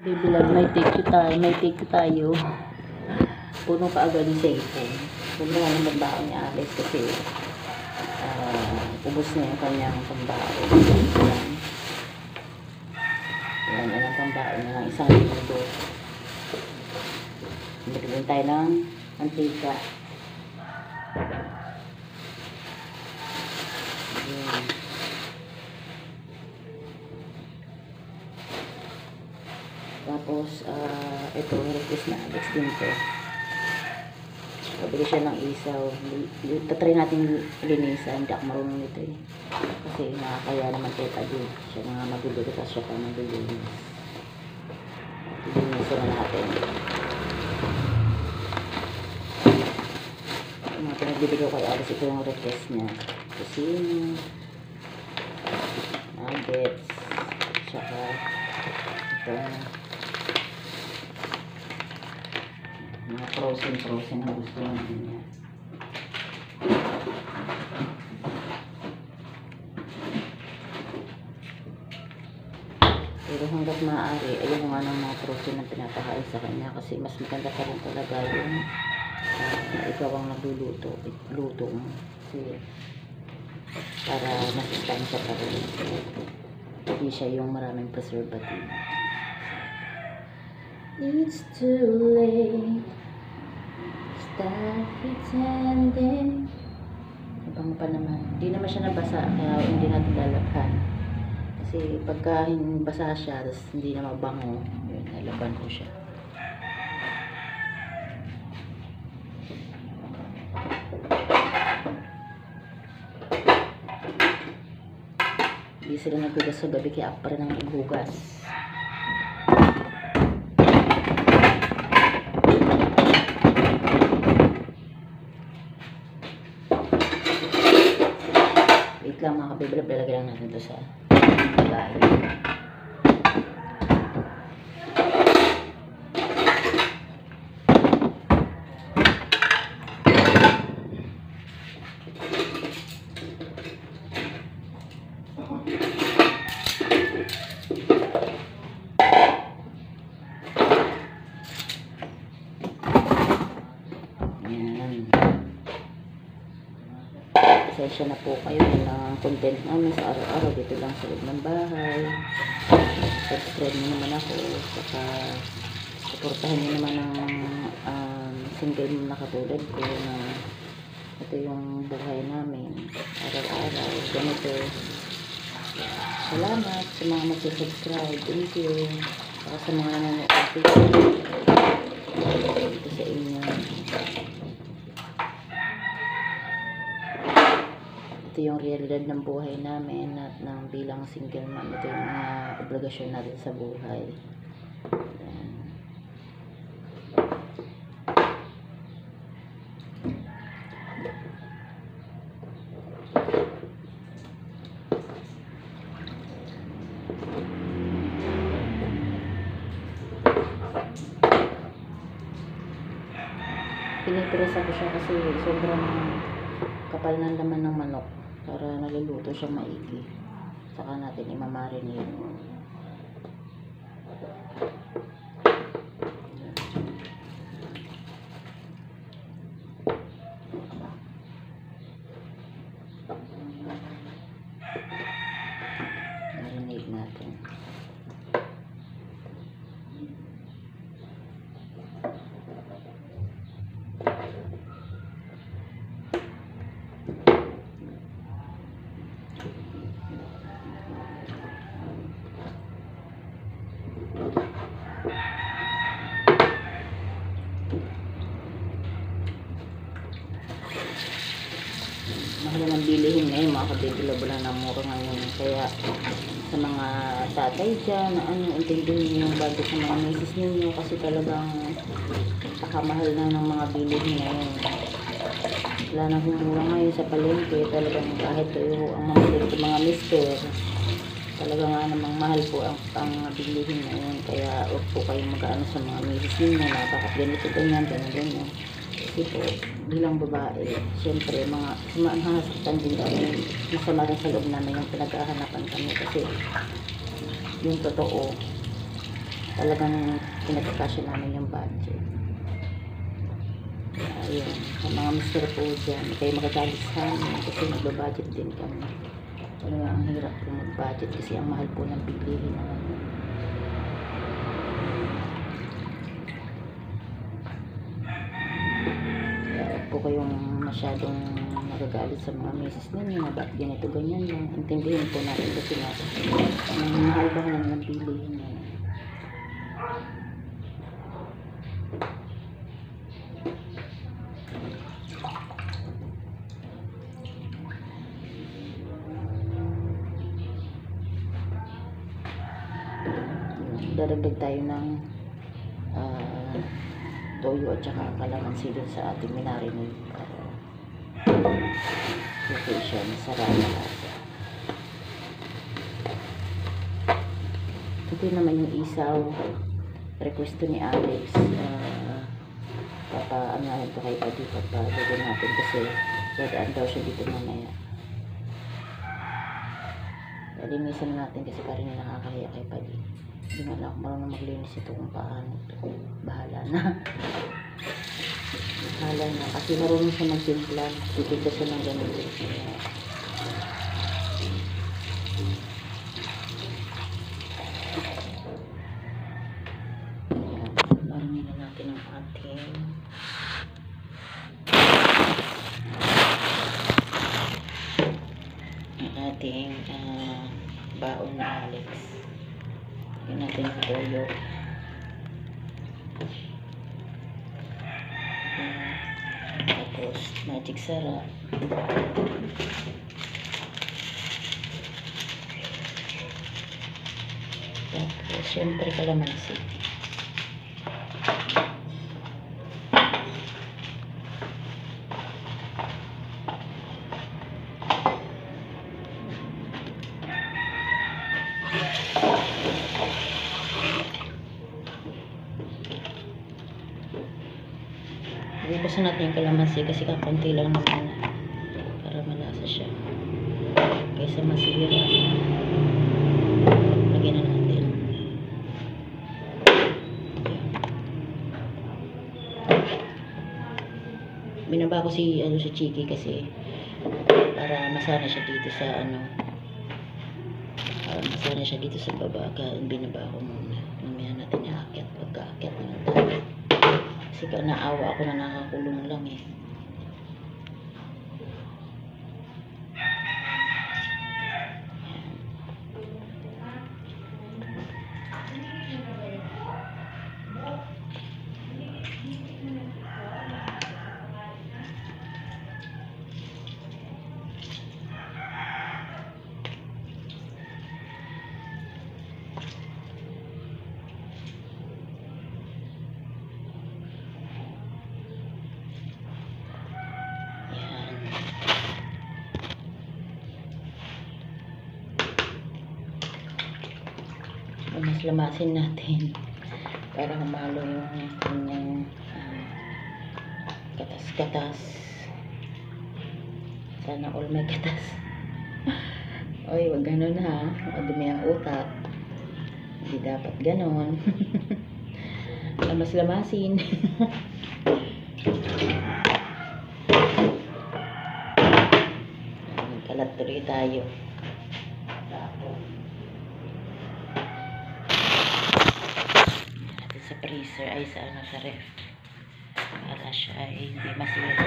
Bibilag, may take tayo. Puno ka agad yung cellphone. Huwag na naman baon ni Alex kasi ubos na yung kanyang pambaon. Yan ang pambaon na ng isang minuto. Magiging tayo ng mantika. Yan. Tapos, ito, request na Alex din to. Pabili siya ng isaw. Tatry natin linisan. Hindi ako marunong nito eh. Kasi nakakaya naman teta din. Siya nga magugulo kasi siya pa magulinis. Linisan na natin. Yung mga pinagbibigay ko kay Alex, ito yung request niya. Kusino, nuggets, tsaka ito mga frozen na gusto natin niya. Pero hanggat maaari, ayun nga ng mga frozen na pinapakain sa kanya kasi mas maganda pa rin talaga yung ikaw ang luto mo. Kasi para masustansya pa rin. Hindi siya yung maraming preservative. It's too late. Stop pretending. Mabango pa naman. Hindi naman siya nabasa kaya hindi natin lalabhan. Kasi pagka basa siya tapos hindi na mabango, yun, nalaban ko siya. Hindi sila naghugas sa gabi kaya ako pa rin ang naghugas. Wait lang mga kabiblab, lalagay lang natin ito sa ilalim. Pasensya na po kayo ng content namin sa araw-araw dito lang sa loob ng bahay. Subscribe nyo naman ako, saka suportahan nyo naman ang single na katulad ko na ito yung buhay namin araw-araw ganito. Salamat sa mga mag-subscribe, thank you, saka sa mga nanonood dito sa inyo. Ito yung realidad ng buhay namin at ng bilang single mom. Ito yung mga obligasyon natin sa buhay. Ayan. Pinipresa ko siya kasi sobrang kapal ng laman ng manok para naluluto siya maigi. Saka natin imamarinate. Marinate natin. Mahal ng bilihin ngayon mga kabibilab, wala na mura ngayon. Kaya sa mga tatay dyan na intindihin niyo yung budget sa mga misis ninyo kasi talagang pakamahal na ng mga bilihin ngayon. Wala na mura ngayon sa palengke, talagang kahit tuyo ang mga mister, talaga nga namang mahal po ang bilihin ngayon. Kaya huwag po kayong mag-ano sa mga misis ninyo na bakit ganito ganyan. Kasi po, bilang babae, siyempre, mga nasaktan din kami, masama rin sa loob namin yung pinag-ahanapan kami kasi yung totoo, talagang pinagkakasya namin yung budget. Ayun, sa mga mister po dyan, kayo magagalit sa amin kasi nagbabudget din kami. Pero ang hirap po mag-budget kasi ang mahal po ng bilihin na po kayong masyadong nagagalit sa mga misis ninyo na ba't ganito ganyan lang. Intindihin po natin kasi nga mahal ba lang ng bilihin na. Daragdag tayo ng toyo at saka kalamansi dun sa ating minarinade para okay siya, masarap na lasa. Ito naman yung isaw, request ni Alex. Papaanahin ko kay Padi pagpalagyan natin kasi dadaan daw siya dito mamaya. Linisan natin kasi parang nakakahiya kay Padi. Hindi nga lang marunong maglinis ito kung paano. Bahala na. Bahala na. Kasi marunong siya magtimpla. Titigda siya ng ganito. Marami na natin ang ating baon na Alex. Yun natin yung toyo. Tapos magic sarap. Tapos syempre kalamansi. Ibasan natin yung kalamansi kasi kakunti lang naman para malasa siya kaysa masira. Lagyan na natin. Binaba ko si Chiki kasi para masana siya dito sa masana siya dito sa baba. Kaya binaba ko muna. Mamaya natin i-aakyat pagka-aakyat naman tayo. Kasi naawa ako na nakakulong lang eh. Mas lamasin natin para humalo yung kanyang katas-katas. Sana all may katas. Oy, wag ganun ha. Madumi ang utak. Hindi dapat ganon. Lamas-lamasin. Kalat tuloy tayo. Sa freezer ay sa ref para siya ay hindi masira.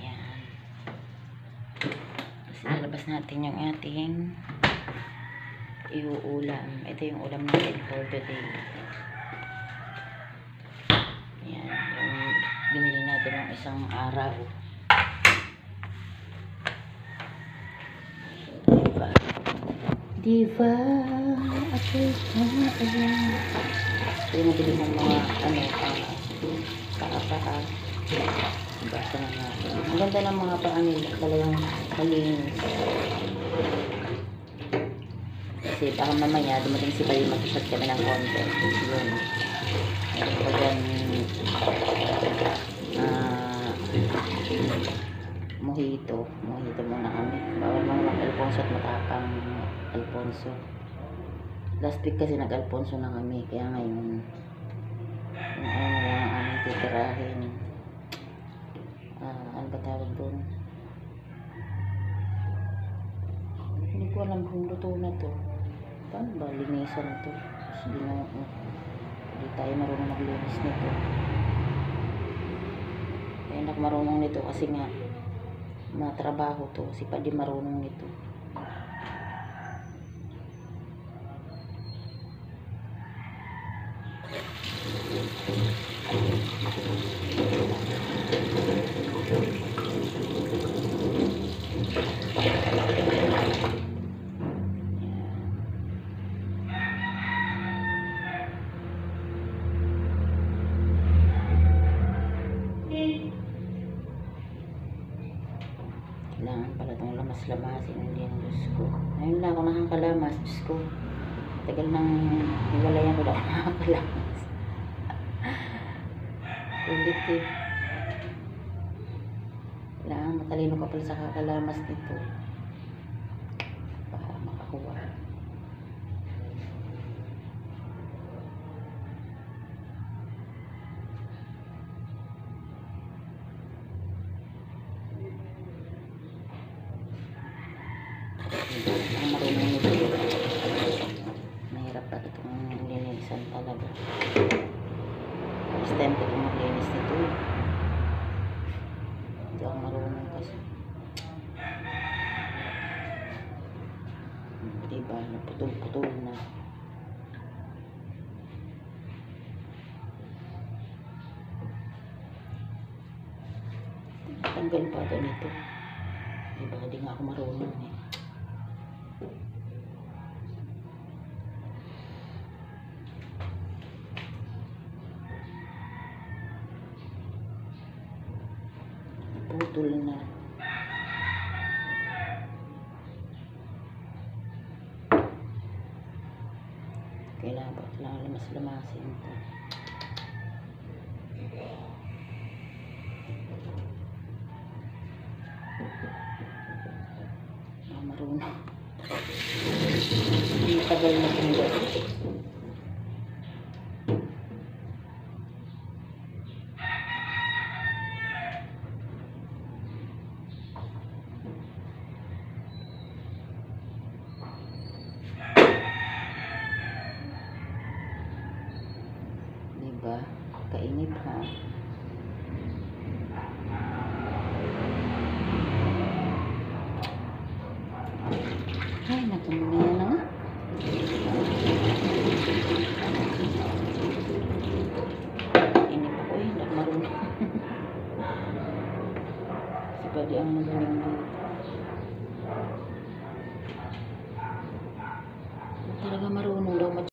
Yan. Tapos nalabas natin yung ating iuulam. Ito yung ulam natin for today. Yan. Yung binili natin ng isang araw. Diva, ako ayan. Ito yung nabili mong mga paa. Basta na natin. Ang ganda ng mga paa nila. Talagang malinis. Kasi baka mamaya dumating si Pali mag-shot kami ng content. Yun. Meron pa dyan mojito muna kami. Bawal mga Alfonso at matapang Alfonso. Last week kasi nag-Alfonso na kami, kaya ngayon yung ano na lang ang aming titirahin. Ano ba tawag doon? Hindi ko alam kung luto na to. Paano ba linisan to? Hindi tayo marunong maglinis nito. Kaya hindi ako marunong nito kasi nga matrabaho to. Kasi pa di marunong nito. Kailangan pala itong lamas-lamasin. Hindi ang Diyos ko. Ngayon lang ako nakakalamas. Diyos ko. Tagal nang hiwalayan ko na ako nakakalamas. Ulit eh. Kailangan matalino ka pala sa kakalamas nito. Para makakuha. Ang marunong nito. Mahirap pa itong linisan talaga. First time ko itong maglinis nito. Hindi ako marunong kasi. Diba? Naputol-putol na. Tanggal pa ito nito. Diba? Hindi nga ako marunong eh. Putol na. Kailangan lamas-lamasin ito. Marunong. Hindi tagal na tinggal. Diba? Kainit ha. Ay, nakamaya na nga. Inip ako eh, hindi marunong. Si Padi ang magaling dito. Talaga marunong